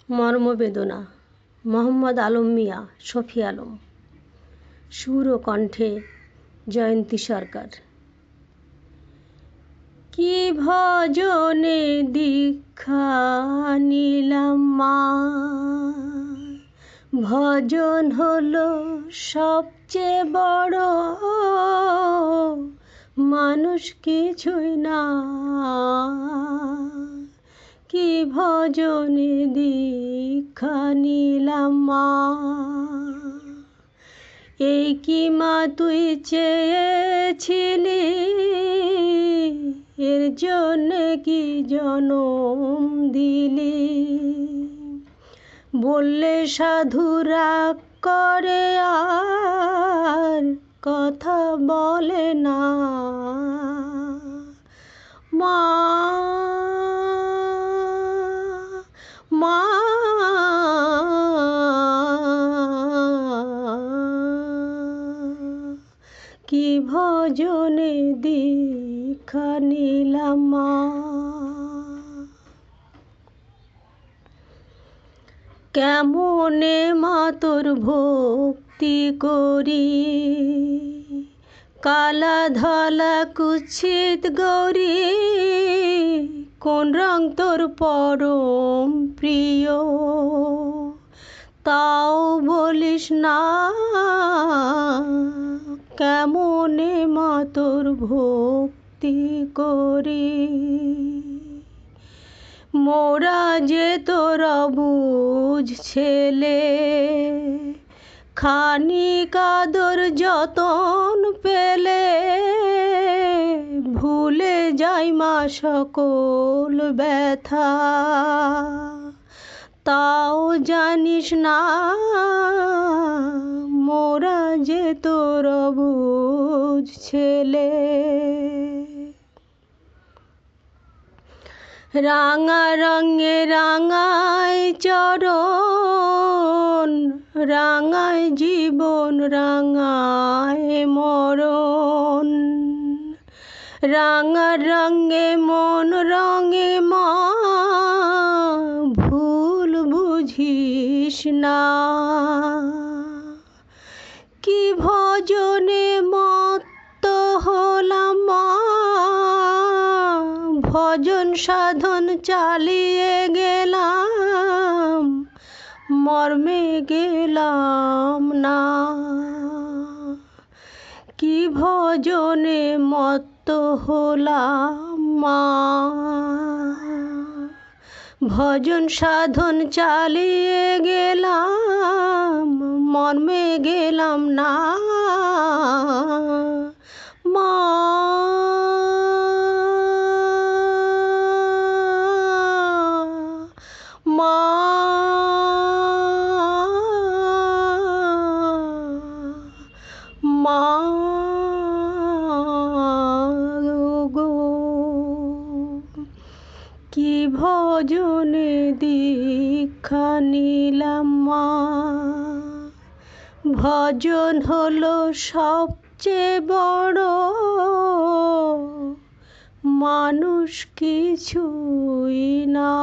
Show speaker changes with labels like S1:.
S1: মর্মবেদনা। মোহাম্মদ আলম মিয়া, শফি আলম। সুর ও কণ্ঠে জয়ন্তী সরকার। কি ভজনে দীক্ষা নিলাম মা, ভজন হলো সবচেয়ে বড়, মানুষ কিছুই না। কি ভজনে দীক্ষা নিলাম মা, এই কি মা তুই চেয়েছিলি, এর জন্যে কি জনম দিলি। বললে সাধুরা করে আর কথা বলে না, মা মা কি ভজনে দীক্ষা নিলাম মা। কেমনে মা তোর ভক্তি করি, কালা ধলা কুৎসিত গৌরী, কোন রং তোর পরম প্রিয়, তাও বলিস না। কেমনে মা তোর ভক্তি করি, মোরা যে তোর অবুঝ ছেলে, খানিক আদর যতন পেলে, ভুলে যাই মা সকল ব্যথা, তাও জানিস না। মোরা যে তোর অবুঝ ছেলে, রাঙা রঙে রাঙায় চরণ, রাঙায় জীবন রাঙায় মরণ, রাঙা রঙে মন রঙে মা, ভুল বুঝিস না। কি ভজনে মত্ত হলাম মা, ভজন সাধন চালিয়ে গেলাম, মর্মে গেলাম না। কি ভজনে মত্ত হলাম মা, ভজন সাধন চালিয়ে গেলাম, মর্মে গেলাম না। মা মা মা গো, কি ভজনে দীক্ষা নিলাম মা, ভজন হলো সবচেয়ে বড়, মানুষ কিছুই না।